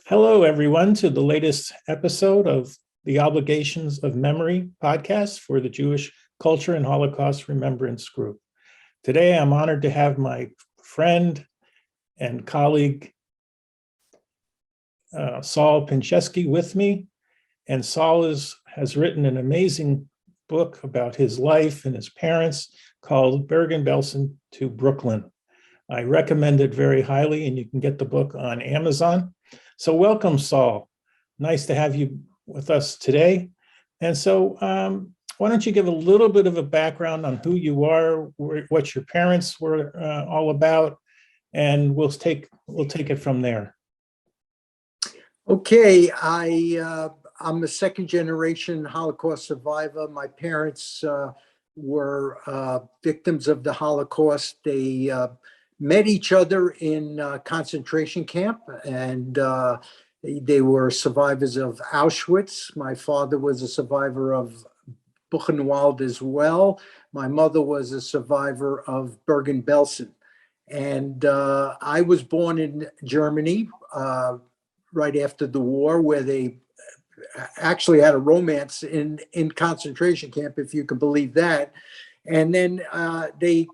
Hello, everyone, to the latest episode of the Obligations of Memory podcast for the Jewish Culture and Holocaust Remembrance Group. Today, I'm honored to have my friend and colleague, Saul Pinczweski, with me. And Saul has written an amazing book about his life and his parents called Bergen Belsen to Brooklyn. I recommend it very highly, and you can get the book on Amazon. So welcome, Saul. Nice to have you with us today. And so why don't you give a little bit of a background on who you are, what your parents were all about, and we'll take it from there. Okay, I'm a second generation Holocaust survivor. My parents were victims of the Holocaust. They met each other in concentration camp, and they were survivors of Auschwitz. My father was a survivor of Buchenwald as well. My mother was a survivor of Bergen Belsen. And I was born in Germany right after the war, where they actually had a romance in concentration camp, if you can believe that. And then they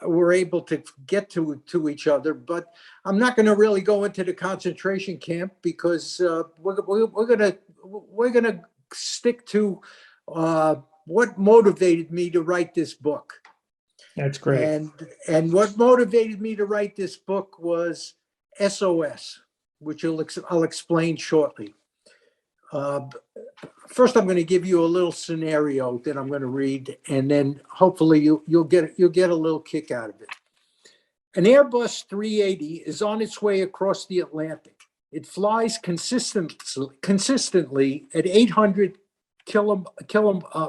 were able to get to each other. But I'm not going to really go into the concentration camp because we're gonna stick to what motivated me to write this book. That's great. And what motivated me to write this book was SOS, which I'll explain shortly. First, I'm going to give you a little scenario that I'm going to read, and then hopefully you'll get a little kick out of it. An Airbus 380 is on its way across the Atlantic. It flies consistently at 800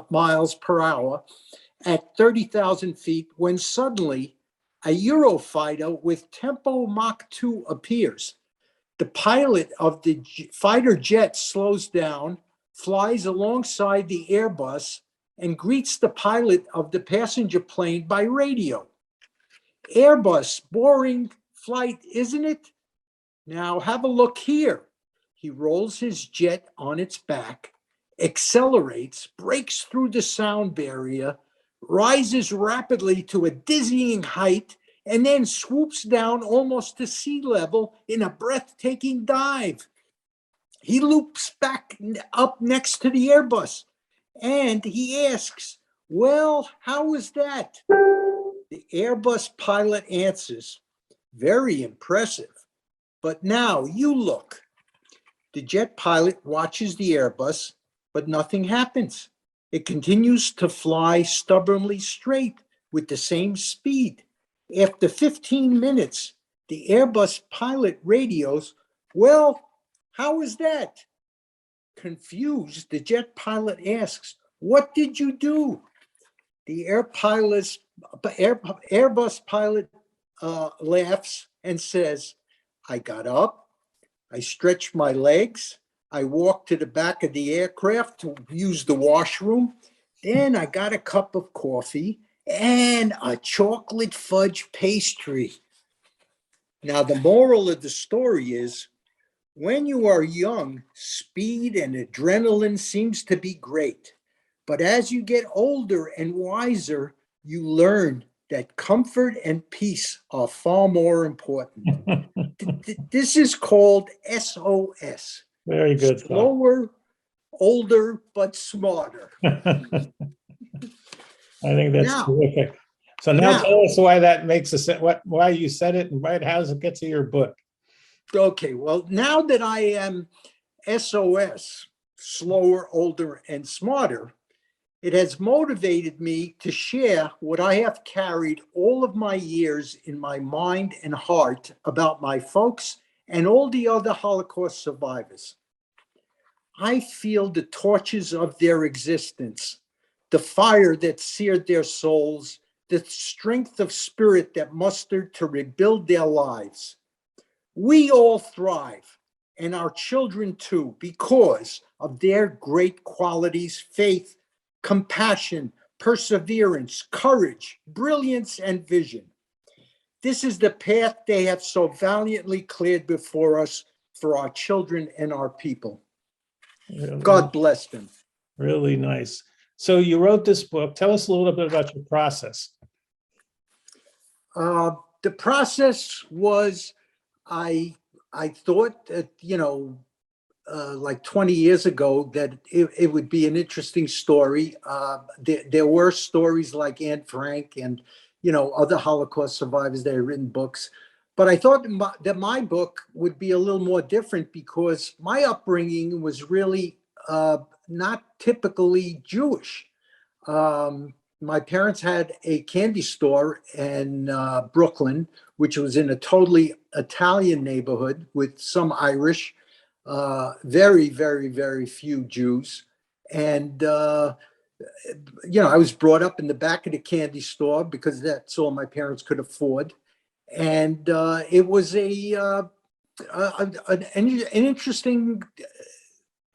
miles per hour at 30,000 feet when suddenly a Eurofighter with tempo Mach 2 appears. The pilot of the fighter jet slows down, flies alongside the Airbus, and greets the pilot of the passenger plane by radio. Airbus, boring flight, isn't it? Now have a look here. He rolls his jet on its back, accelerates, breaks through the sound barrier, rises rapidly to a dizzying height, and then swoops down almost to sea level in a breathtaking dive. He loops back up next to the Airbus, and he asks, "Well, how was that?" The Airbus pilot answers, "Very impressive. But now you look." The jet pilot watches the Airbus, but nothing happens. It continues to fly stubbornly straight with the same speed. After 15 minutes, the Airbus pilot radios, "Well, how is that?" Confused, the jet pilot asks, "What did you do?" The Airbus pilot laughs and says, "I got up, I stretched my legs, I walked to the back of the aircraft to use the washroom, then I got a cup of coffee and a chocolate fudge pastry." Now, the moral of the story is, when you are young, speed and adrenaline seems to be great. But as you get older and wiser, you learn that comfort and peace are far more important. This is called SOS. Very good. Slower, older, but smarter. I think that's terrific. So now tell us why that makes why you said it and how does it get to your book? Okay, well, now that I am SOS, slower, older, and smarter, it has motivated me to share what I have carried all of my years in my mind and heart about my folks and all the other Holocaust survivors. I feel the torches of their existence, the fire that seared their souls, the strength of spirit that mustered to rebuild their lives. We all thrive, and our children too, because of their great qualities: faith, compassion, perseverance, courage, brilliance, and vision. This is the path they have so valiantly cleared before us for our children and our people. Really, God bless them. really nice. So you wrote this book. Tell us a little bit about your process. The process was, I thought that, like 20 years ago, that it would be an interesting story. There were stories like Anne Frank and, other Holocaust survivors that had written books. But I thought that my book would be a little more different because my upbringing was really not typically Jewish. My parents had a candy store in Brooklyn, which was in a totally Italian neighborhood with some Irish, very, very, very few Jews. And, I was brought up in the back of the candy store because that's all my parents could afford. And it was an interesting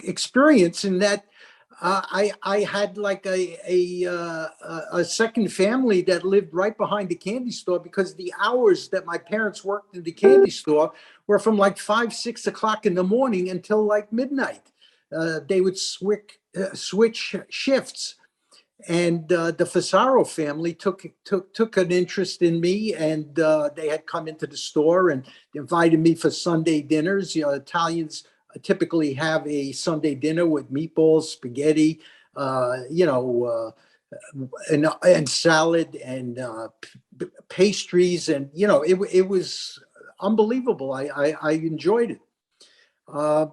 experience in that I had like a second family that lived right behind the candy store, because the hours that my parents worked in the candy store were from like 5, 6 o'clock in the morning until like midnight. They would switch shifts. And the Fasaro family took an interest in me, and they had come into the store and invited me for Sunday dinners. Italians typically have a Sunday dinner with meatballs, spaghetti, and salad and pastries, and it was unbelievable. I enjoyed it.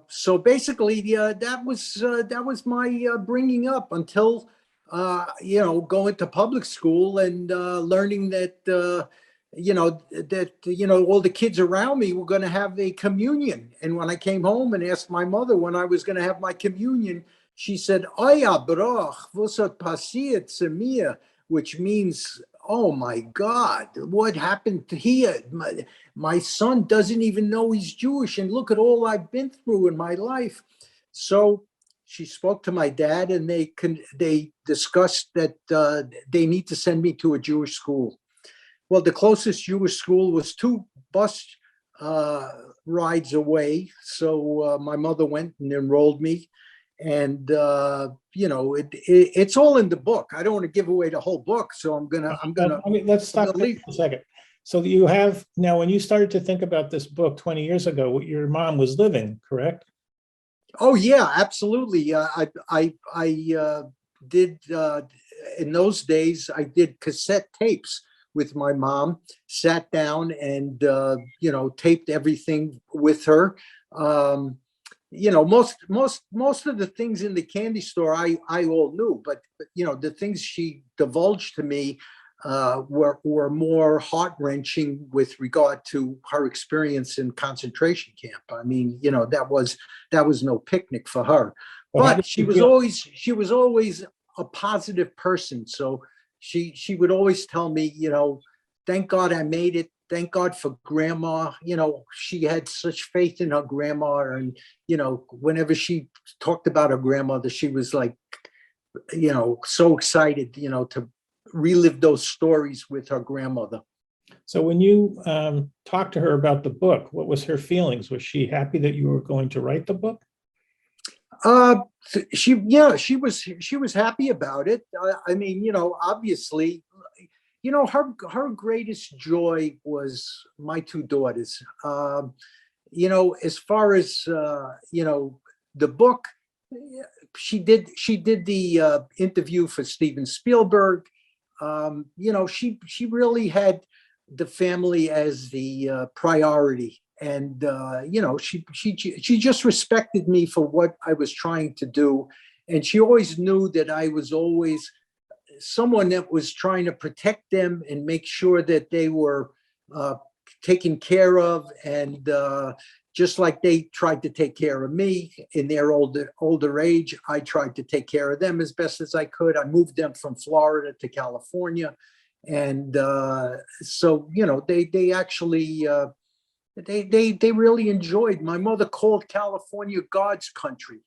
So basically, that was my bringing up until going to public school and learning that all the kids around me were going to have a communion. And when I came home and asked my mother when I was going to have my communion, she said, "Oya broch, was hat passiert zu mir," which means, "Oh my God, what happened here? My son doesn't even know he's Jewish, and look at all I've been through in my life." So she spoke to my dad, and they discussed that they need to send me to a Jewish school. Well, the closest Jewish school was 2 bus rides away. So my mother went and enrolled me. And, it's all in the book. I don't want to give away the whole book. So Let's stop for a second. So you have, now when you started to think about this book 20 years ago, your mom was living, correct? Oh yeah, absolutely. I did, in those days, I did cassette tapes with my mom, sat down and, taped everything with her. Most of the things in the candy store, I all knew, but the things she divulged to me were more heart-wrenching with regard to her experience in concentration camp. I mean, that was no picnic for her. But she was always a positive person. So she would always tell me, "Thank God I made it. Thank God for grandma." She had such faith in her grandma, and whenever she talked about her grandmother, she was like, so excited, to relive those stories with her grandmother. So when you talked to her about the book, what was her feelings? Was she happy that you were going to write the book? She was happy about it. I mean, obviously, her greatest joy was my 2 daughters. As far as the book, she did the interview for Steven Spielberg. She really had the family as the priority. And, she just respected me for what I was trying to do. And she always knew that I was always someone that was trying to protect them and make sure that they were taken care of. And just like they tried to take care of me in their older age, I tried to take care of them as best as I could. I moved them from Florida to California. And so, they actually, they really enjoyed. My mother called California God's country.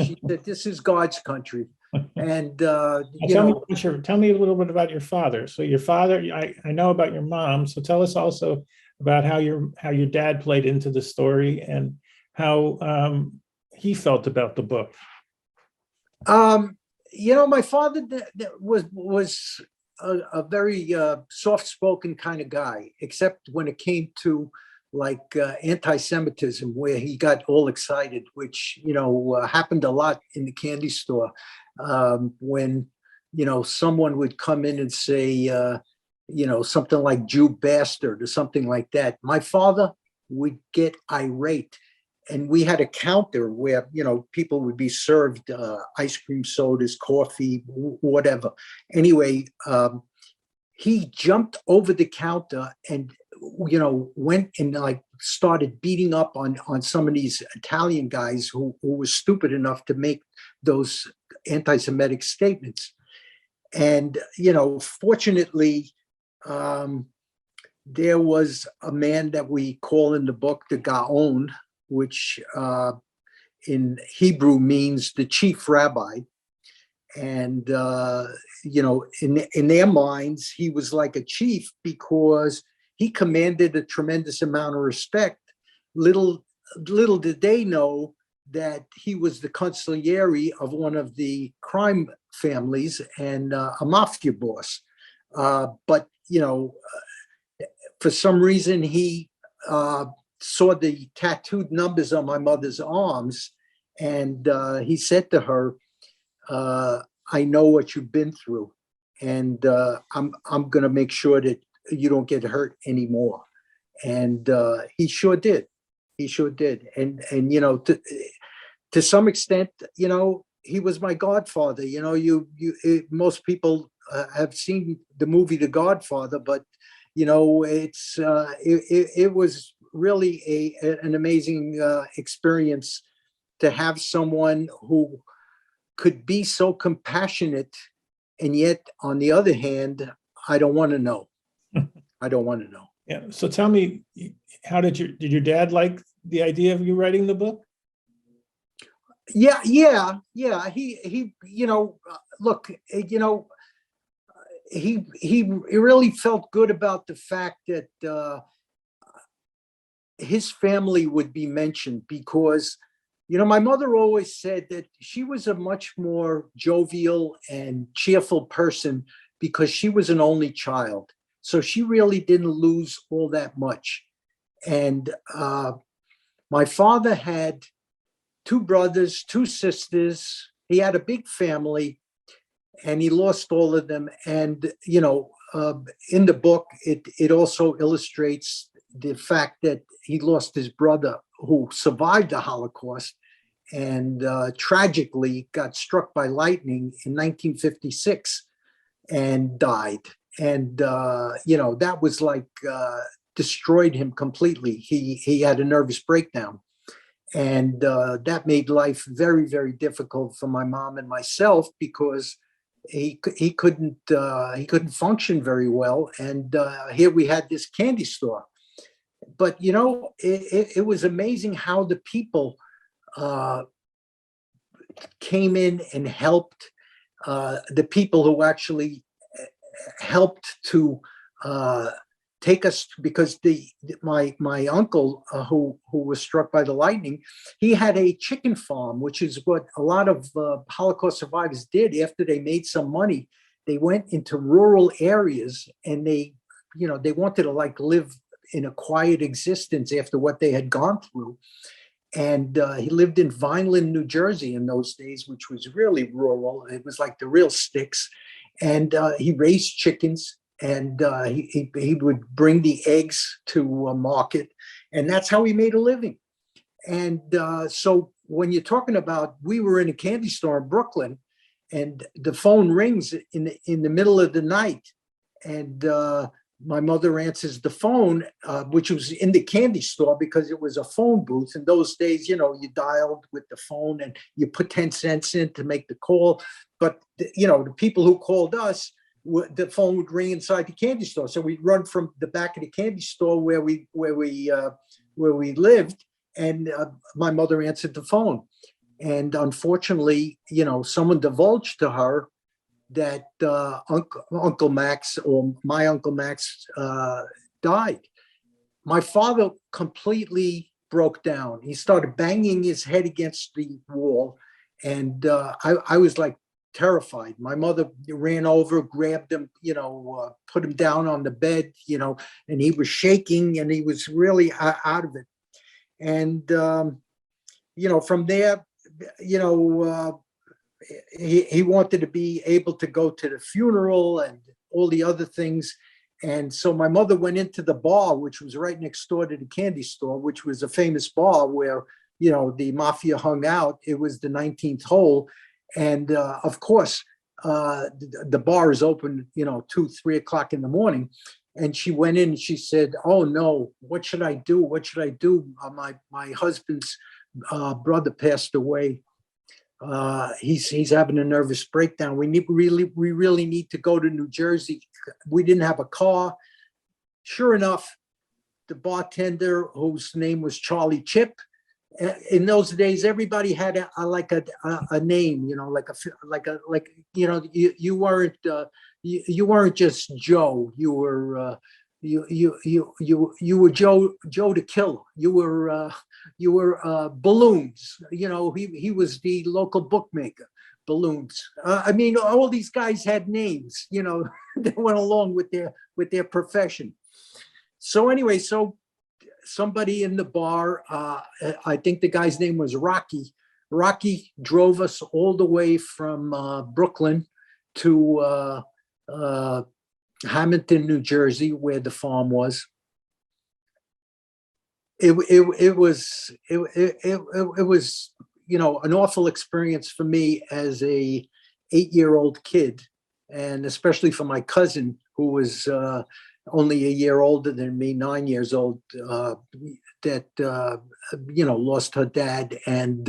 She said, "This is God's country." And tell me a little bit about your father. So your father, I know about your mom. So tell us also about how your dad played into the story, and how he felt about the book. My father was a very soft-spoken kind of guy, except when it came to like anti-Semitism, where he got all excited, which happened a lot in the candy store when someone would come in and say something like Jew bastard or something like that. My father would get irate. And we had a counter where, people would be served ice cream, sodas, coffee, whatever. Anyway, he jumped over the counter and, went and like started beating up on some of these Italian guys who were stupid enough to make those anti-Semitic statements. And, fortunately, there was a man that we call in the book the Gaon, which in Hebrew means the chief rabbi. And, in their minds, he was like a chief because he commanded a tremendous amount of respect. Little did they know that he was the consigliere of one of the crime families and a mafia boss. But, for some reason, he saw the tattooed numbers on my mother's arms, and he said to her, I know what you've been through, and I'm going to make sure that you don't get hurt anymore. And he sure did. He sure did. And to some extent, he was my godfather. Most people have seen the movie The Godfather, but it was really an amazing experience to have someone who could be so compassionate, and yet on the other hand, I don't want to know. I don't want to know. Yeah. So tell me, how did your dad like the idea of you writing the book? Yeah. He look, he really felt good about the fact that his family would be mentioned, because my mother always said that she was a much more jovial and cheerful person because she was an only child. So she really didn't lose all that much. And my father had 2 brothers, 2 sisters. He had a big family, and he lost all of them. And, in the book, it also illustrates the fact that he lost his brother who survived the Holocaust and tragically got struck by lightning in 1956 and died. And, that was like destroyed him completely. He had a nervous breakdown. And that made life very, very difficult for my mom and myself, because he couldn't function very well. And here we had this candy store. But, it was amazing how the people came in and helped, the people who actually helped to take us, because my uncle who was struck by the lightning, he had a chicken farm, which is what a lot of Holocaust survivors did. After they made some money, they went into rural areas, and they wanted to like live in a quiet existence after what they had gone through. And he lived in Vineland, New Jersey in those days, which was really rural. It was like the real sticks. And he raised chickens, and he would bring the eggs to market. And that's how he made a living. And so when you're talking about, we were in a candy store in Brooklyn, and the phone rings in the middle of the night. And my mother answers the phone, which was in the candy store, because it was a phone booth. In those days, you dialed with the phone and you put 10 cents in to make the call. But, the people who called us, the phone would ring inside the candy store. So we'd run from the back of the candy store where we lived, and my mother answered the phone. And unfortunately, someone divulged to her that Uncle Max, or my Uncle Max, died. My father completely broke down. He started banging his head against the wall, and I was like terrified. My mother ran over, grabbed him, put him down on the bed, and he was shaking, and he was really out of it. And from there, he wanted to be able to go to the funeral and all the other things. And so my mother went into the bar, which was right next door to the candy store, which was a famous bar where, the Mafia hung out. It was the 19th hole. And of course, the bar is open, 2-3 o'clock in the morning. And she went in and she said, "Oh no, what should I do? What should I do? My husband's brother passed away. He's having a nervous breakdown. We really need to go to New Jersey." We didn't have a car. Sure enough, the bartender, whose name was Charlie Chip, in those days everybody had a name, you weren't just Joe. You were you were Joe the Killer. You were Balloons. He was the local bookmaker. Balloons. All these guys had names, that went along with their profession. So anyway, somebody in the bar, I think the guy's name was Rocky. Rocky drove us all the way from Brooklyn to Hamilton, New Jersey, where the farm was. It was an awful experience for me as a 8-year-old kid, and especially for my cousin, who was only a year older than me, 9 years old, that lost her dad, and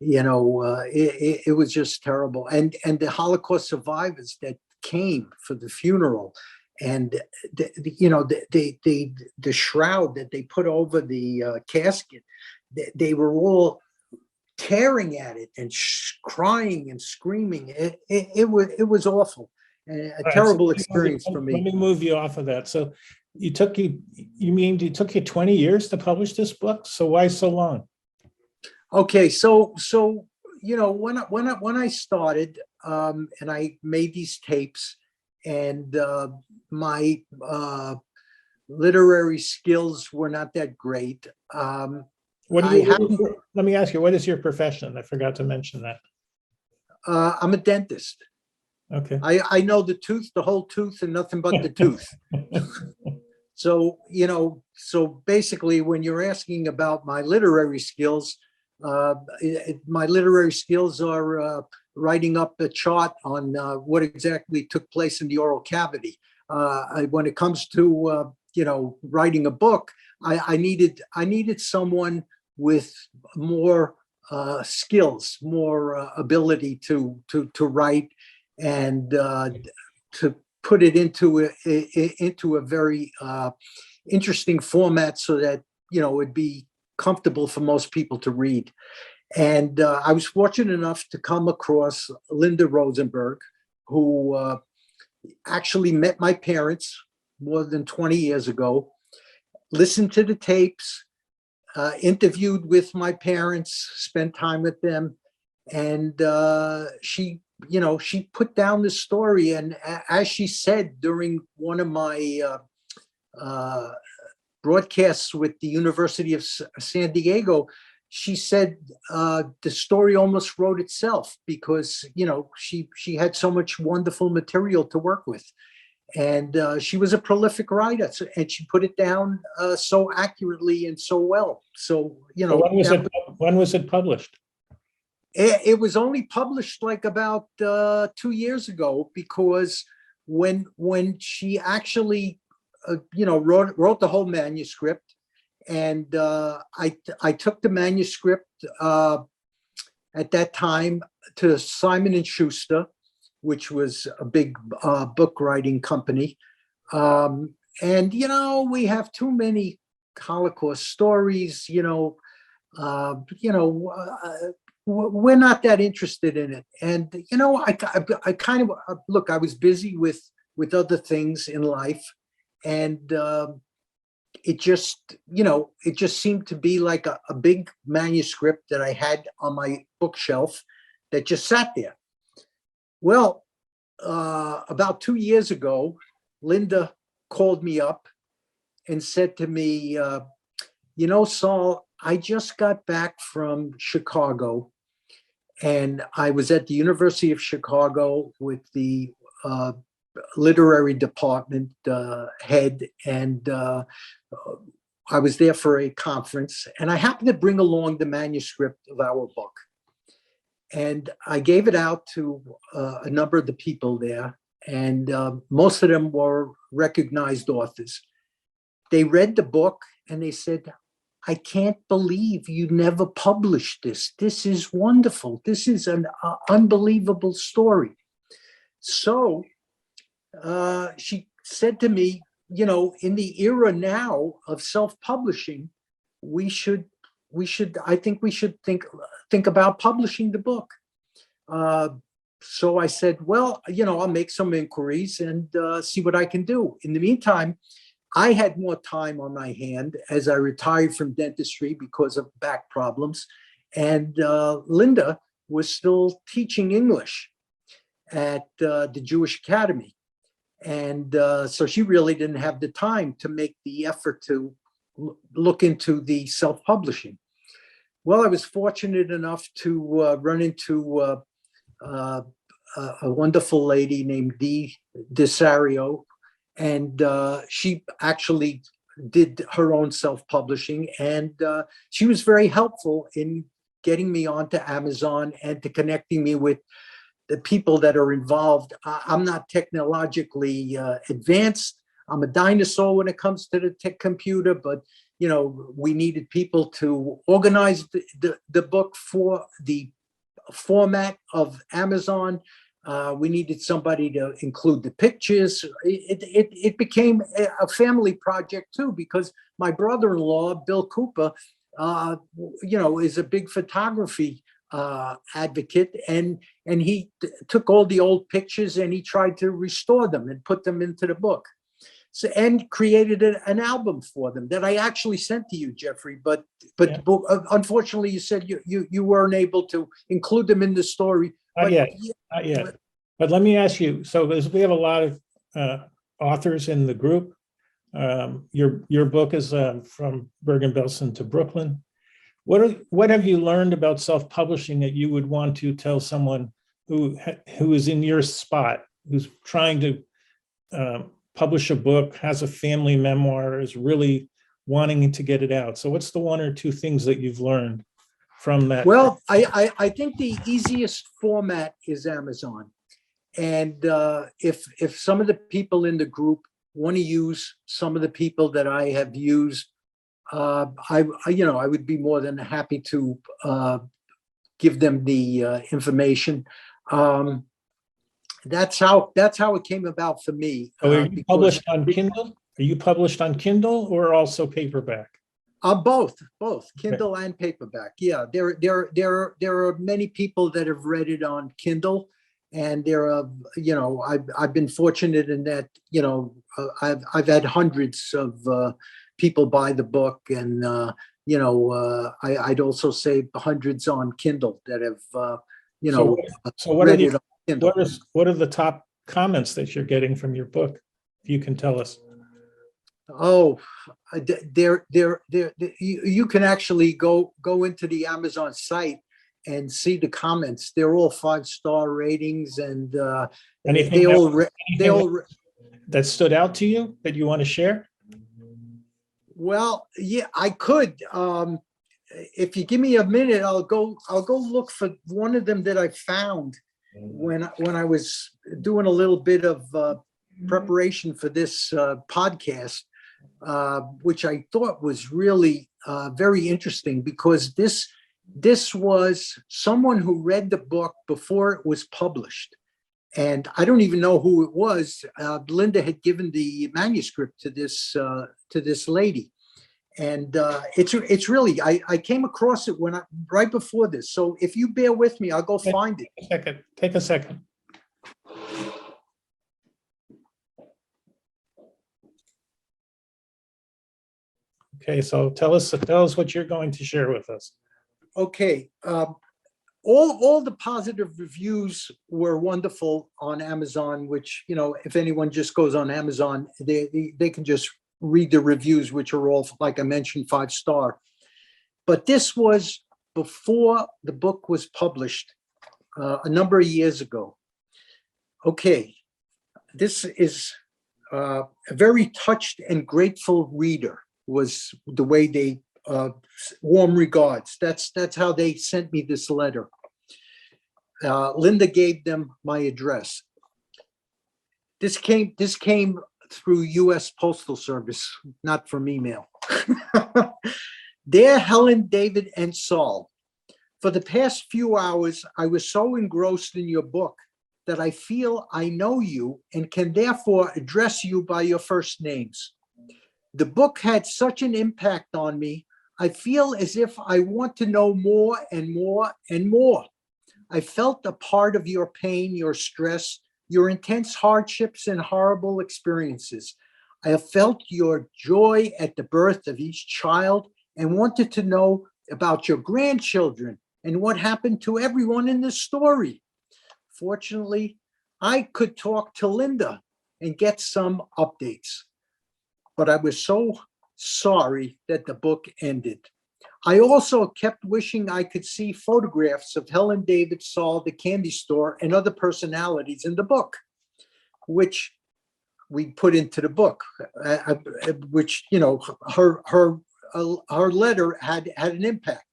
it was just terrible. And the Holocaust survivors that came for the funeral, and the shroud that they put over the casket, they were all tearing at it and crying and screaming. It was awful. A terrible experience for me. Let me move you off of that. So it took you 20 years to publish this book? So why so long? Okay, so when I started, and I made these tapes, and my literary skills were not that great. Let me ask you, what is your profession? I forgot to mention that. I'm a dentist. Okay. I know the tooth, the whole tooth, and nothing but the tooth. So, so basically, when you're asking about my literary skills, my literary skills are writing up a chart on what exactly took place in the oral cavity. When it comes to, writing a book, I needed someone with more skills, more ability to write, and to put it into a very interesting format, so that it'd be comfortable for most people to read. And I was fortunate enough to come across Linda Rosenberg, who actually met my parents more than 20 years ago, listened to the tapes, interviewed with my parents, spent time with them, and she put down the story. And as she said during one of my broadcasts with the University of San Diego, she said the story almost wrote itself, because she had so much wonderful material to work with, and she was a prolific writer, and she put it down so accurately and so well. So when was it published? It was only published like about 2 years ago, because when she actually wrote the whole manuscript, and I took the manuscript at that time to Simon and Schuster, which was a big book writing company, and we have too many Holocaust stories. We're not that interested in it. And, I kind of, look, I was busy with other things in life. And it just, it just seemed to be like a big manuscript that I had on my bookshelf that just sat there. Well, about 2 years ago, Linda called me up and said to me, Saul, I just got back from Chicago, and I was at the University of Chicago with the literary department head, and I was there for a conference, and I happened to bring along the manuscript of our book. And I gave it out to a number of the people there, and most of them were recognized authors. They read the book and they said, I can't believe you never published this. This is wonderful. This is an unbelievable story. So she said to me, in the era now of self-publishing, I think we should think about publishing the book. So I said, well, I'll make some inquiries and see what I can do. In the meantime, I had more time on my hand as I retired from dentistry because of back problems. And Linda was still teaching English at the Jewish Academy. And so she really didn't have the time to make the effort to look into the self-publishing. Well, I was fortunate enough to run into a wonderful lady named Dee Desario, and she actually did her own self-publishing, and she was very helpful in getting me onto Amazon and to connecting me with the people that are involved. I'm not technologically advanced. I'm a dinosaur when it comes to the tech computer, but we needed people to organize the book for the format of Amazon. We needed somebody to include the pictures. It became a family project too, because my brother-in-law, Bill Cooper, is a big photography advocate, and he took all the old pictures and he tried to restore them and put them into the book. So, and created an album for them that I actually sent to you, Jeffrey. But Yeah. unfortunately, you said you weren't able to include them in the story. Not yet. But let me ask you. So, we have a lot of authors in the group. Your book is from Bergen Belsen to Brooklyn. What have you learned about self-publishing that you would want to tell someone who is in your spot, who's trying to publish a book, has a family memoir, is really wanting to get it out? So what's the one or two things that you've learned from that? Well, I think the easiest format is Amazon. And if some of the people in the group want to use some of the people that I have used, I would be more than happy to give them the information. That's how it came about for me. So are you published on Kindle? Are you published on Kindle or also paperback? Both Kindle and paperback. Yeah, there are many people that have read it on Kindle, and there are, I've been fortunate in that, I've had hundreds of people buy the book, and I'd also say hundreds on Kindle that have So what are read it on Kindle. what are the top comments that you're getting from your book, if you can tell us? Oh, you can actually go into the Amazon site and see the comments. They're all 5-star ratings, and Anything that stood out to you that you want to share? Well, yeah, I could. If you give me a minute, I'll go look for one of them that I found when I was doing a little bit of preparation for this podcast, which I thought was really very interesting, because this was someone who read the book before it was published. And I don't even know who it was. Linda had given the manuscript to this lady. And it's really, I came across it right before this. So if you bear with me, I'll go find it. Take a second. Okay, so tell us what you're going to share with us. Okay. All the positive reviews were wonderful on Amazon, which, if anyone just goes on Amazon, they can just read the reviews, which are all, like I mentioned, 5-star. But this was before the book was published a number of years ago. Okay, this is a very touched and grateful reader, was the way they warm regards. That's how they sent me this letter. Linda gave them my address. This came through U.S. Postal Service, not from email. Dear Helen, David, and Saul, for the past few hours, I was so engrossed in your book that I feel I know you and can therefore address you by your first names. The book had such an impact on me. I feel as if I want to know more and more and more. I felt a part of your pain, your stress, your intense hardships and horrible experiences. I have felt your joy at the birth of each child and wanted to know about your grandchildren and what happened to everyone in the story. Fortunately, I could talk to Linda and get some updates, but I was so sorry that the book ended. I also kept wishing I could see photographs of Helen, David, Saul, the candy store, and other personalities in the book, which we put into the book, which, her letter had an impact.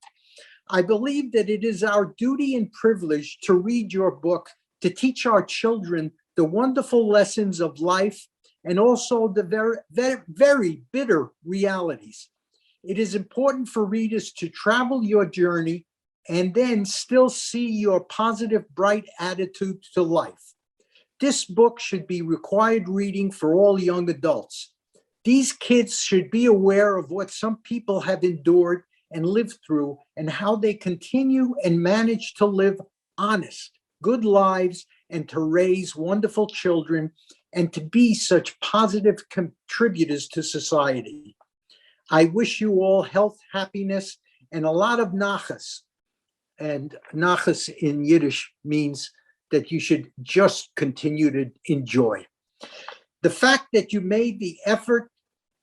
I believe that it is our duty and privilege to read your book, to teach our children the wonderful lessons of life and also the very, very, very bitter realities. It is important for readers to travel your journey and then still see your positive, bright attitude to life. This book should be required reading for all young adults. These kids should be aware of what some people have endured and lived through and how they continue and manage to live honest, good lives and to raise wonderful children and to be such positive contributors to society. I wish you all health, happiness, and a lot of nachas. And nachas in Yiddish means that you should just continue to enjoy. The fact that you made the effort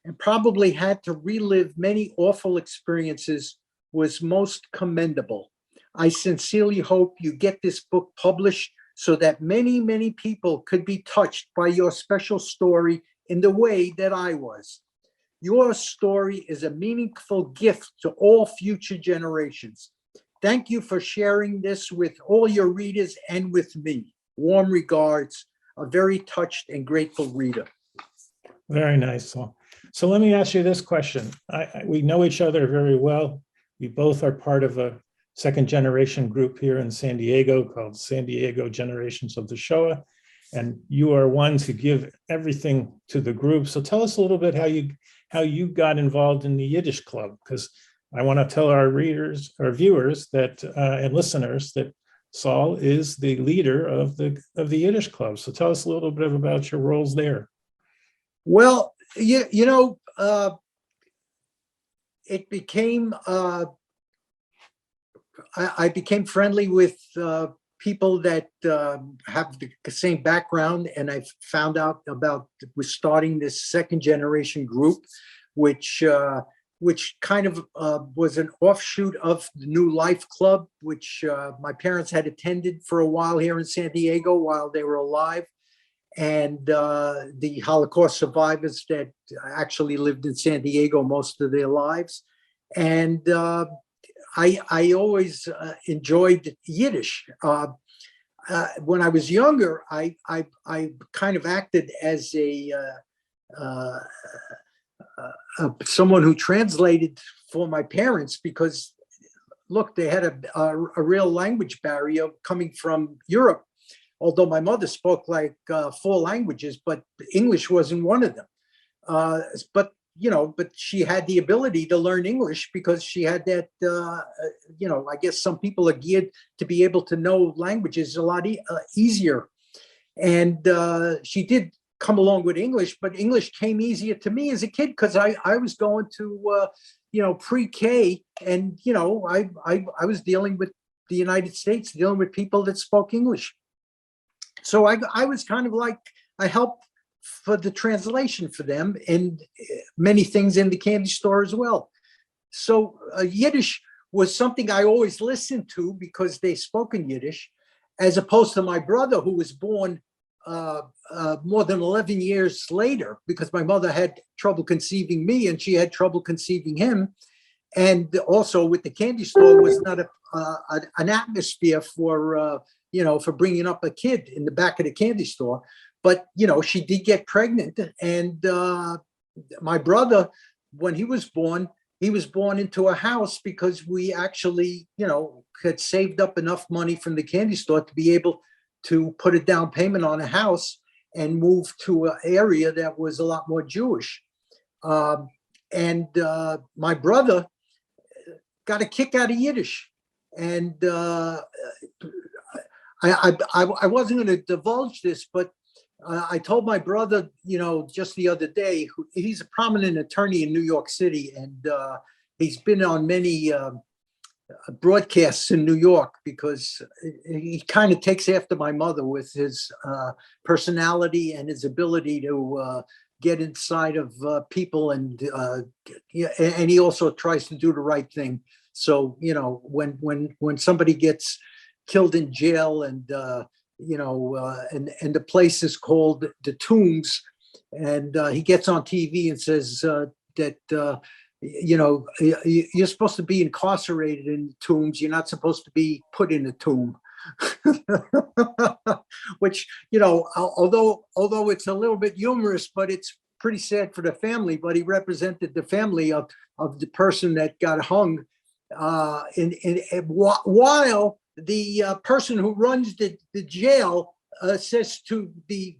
and probably had to relive many awful experiences was most commendable. I sincerely hope you get this book published so that many, many people could be touched by your special story in the way that I was. Your story is a meaningful gift to all future generations. Thank you for sharing this with all your readers and with me. Warm regards, a very touched and grateful reader. Very nice. So let me ask you this question. We know each other very well. We both are part of a second generation group here in San Diego called San Diego Generations of the Shoah. And you are one to give everything to the group. So tell us a little bit how you got involved in the Yiddish Club, because I want to tell our readers, our viewers that and listeners that Saul is the leader of the Yiddish Club. So tell us a little bit about your roles there. Well, it became, I became friendly with people that have the same background, and I found out about, we're starting this second generation group, which kind of was an offshoot of the New Life Club, which my parents had attended for a while here in San Diego while they were alive. And the Holocaust survivors that actually lived in San Diego most of their lives. And I always enjoyed Yiddish. When I was younger, I kind of acted as someone who translated for my parents because, look, they had a real language barrier coming from Europe. Although my mother spoke like 4 languages, but English wasn't one of them. But she had the ability to learn English because she had that, I guess some people are geared to be able to know languages a lot easier. And she did come along with English, but English came easier to me as a kid because I was going to, pre-K, and, I was dealing with the United States, dealing with people that spoke English. So I was kind of like, I helped for the translation for them, and many things in the candy store as well. So Yiddish was something I always listened to because they spoke in Yiddish, as opposed to my brother, who was born more than 11 years later, because my mother had trouble conceiving me and she had trouble conceiving him. And also with the candy store was not an atmosphere for, for bringing up a kid in the back of the candy store. But, she did get pregnant. And my brother, when he was born into a house because we actually, had saved up enough money from the candy store to be able to put a down payment on a house and move to an area that was a lot more Jewish. And my brother got a kick out of Yiddish. And I wasn't going to divulge this, but I told my brother, just the other day, he's a prominent attorney in New York City, and he's been on many broadcasts in New York because he kind of takes after my mother with his personality and his ability to get inside of people, and he also tries to do the right thing. So, when somebody gets killed in jail, and and the place is called the Tombs, and he gets on TV and says that you're supposed to be incarcerated in tombs. You're not supposed to be put in a tomb. Which, although it's a little bit humorous, but it's pretty sad for the family. But he represented the family of the person that got hung, while the person who runs the jail says to the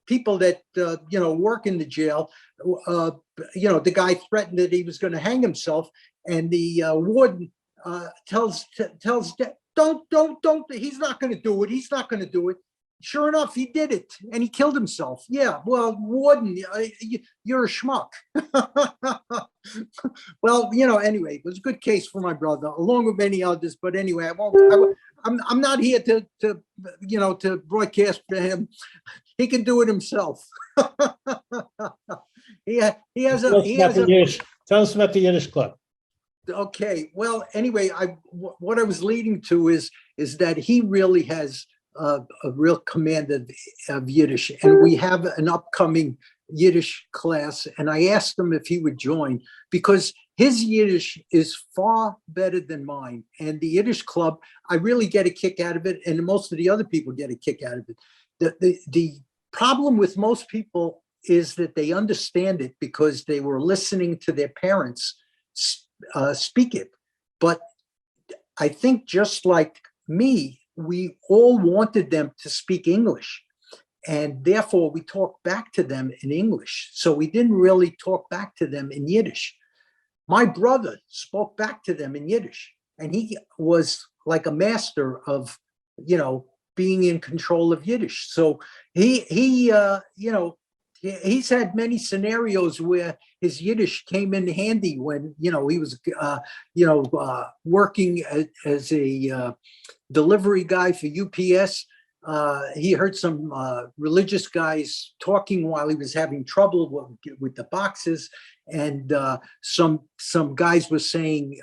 people that work in the jail, the guy threatened that he was going to hang himself, and the warden tells don't, he's not going to do it. He's not going to do it. Sure enough, he did it, and he killed himself. Yeah, well, warden, you're a schmuck. Well, anyway, it was a good case for my brother, along with many others. But anyway, I'm not here to broadcast for him. He can do it himself. he has a. Tell us about the Yiddish club. Okay. Well, anyway, what I was leading to is that he really has a real command of Yiddish, and we have an upcoming Yiddish class, and I asked him if he would join because his Yiddish is far better than mine, and the Yiddish club, I really get a kick out of it, and most of the other people get a kick out of it. The problem with most people is that they understand it because they were listening to their parents speak it. But I think just like me, we all wanted them to speak English, and therefore we talked back to them in English. So we didn't really talk back to them in Yiddish. My brother spoke back to them in Yiddish, and he was like a master of, being in control of Yiddish. So he's had many scenarios where his Yiddish came in handy when, he was, working as a delivery guy for UPS. He heard some religious guys talking while he was having trouble with the boxes. And some guys were saying,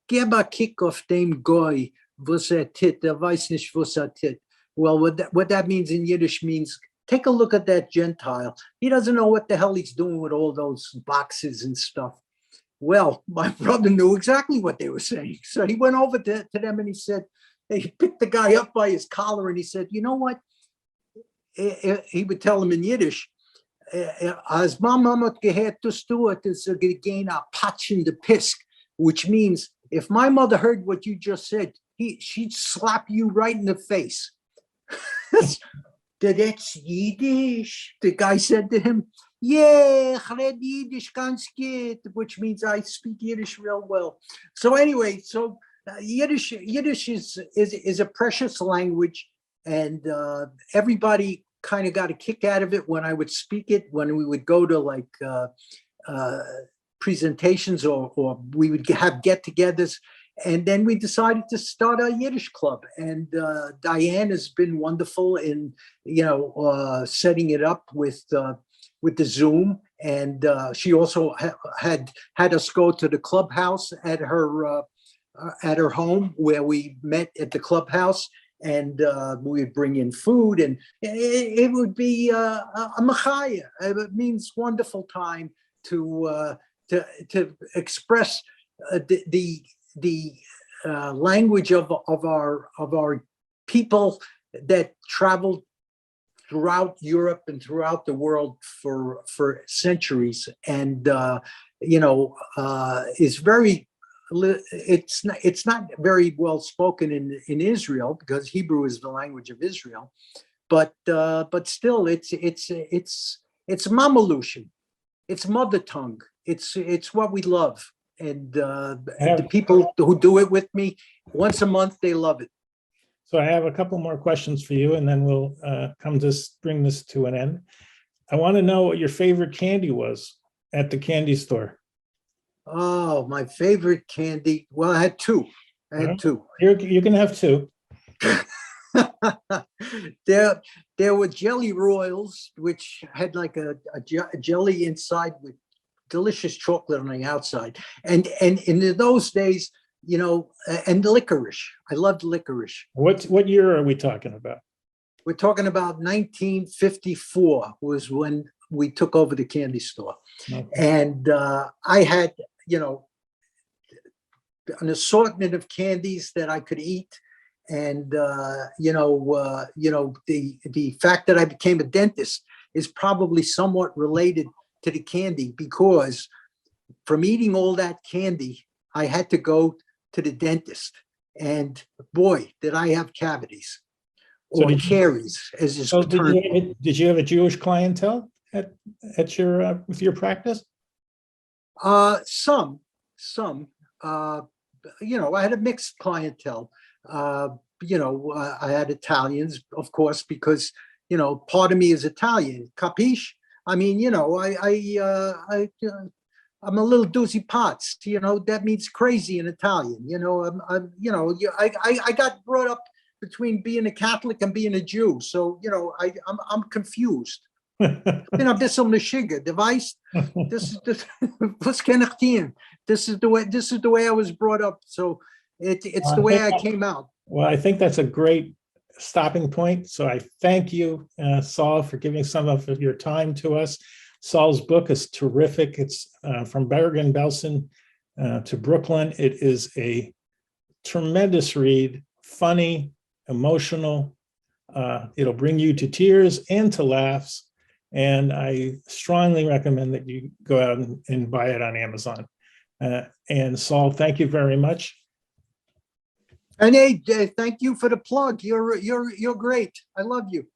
"Gib a kick auf dem Goy, was tit, weiß nicht, was tit." Well, what that means in Yiddish means, take a look at that Gentile. He doesn't know what the hell he's doing with all those boxes and stuff. Well, my brother knew exactly what they were saying. So he went over to them and he said, he picked the guy up by his collar and he said, "You know what?" He would tell him in Yiddish, "As mama gehört das du, es gehen a patch in the pisk," which means if my mother heard what you just said, she'd slap you right in the face. "That's Yiddish," the guy said to him. "Yeah, ich red Yiddish ganz gut," which means I speak Yiddish real well. So anyway, Yiddish is a precious language, and everybody kind of got a kick out of it when I would speak it, when we would go to like presentations or we would have get-togethers. And then we decided to start a Yiddish club. And Diane has been wonderful in, setting it up with the Zoom. And she also had us go to the clubhouse at her home, where we met at the clubhouse. And we would bring in food, and it would be a machaya. It means wonderful time to express the language of our people that traveled throughout Europe and throughout the world for centuries, and is very. It's not very well spoken in Israel, because Hebrew is the language of Israel, but still it's Mamalushin, it's mother tongue, it's what we love, and the people who do it with me once a month, they love it. So I have a couple more questions for you, and then we'll bring this to an end. I want to know what your favorite candy was at the candy store. Oh, my favorite candy. Well, I had two. You can have two. There were jelly royals, which had like a jelly inside with delicious chocolate on the outside. And in those days, and licorice. I loved licorice. What year are we talking about? We're talking about 1954 was when we took over the candy store. Okay. And I had, an assortment of candies that I could eat. And, the fact that I became a dentist is probably somewhat related to the candy, because from eating all that candy, I had to go to the dentist. And boy, did I have cavities, or caries, as it's termed. Did you have a Jewish clientele at your with your practice? Some. I had a mixed clientele. I had Italians, of course, because part of me is Italian. Capiche? I mean, I'm a little doozy pots. That means crazy in Italian. I got brought up between being a Catholic and being a Jew, so I'm confused. This is the device. This is the way I was brought up. So it's the way I came out. Well, I think that's a great stopping point. So I thank you, Saul, for giving some of your time to us. Saul's book is terrific. It's From Bergen Belsen to Brooklyn. It is a tremendous read, funny, emotional. It'll bring you to tears and to laughs. And I strongly recommend that you go out and buy it on Amazon. And Saul, thank you very much. And hey, thank you for the plug. You're great. I love you.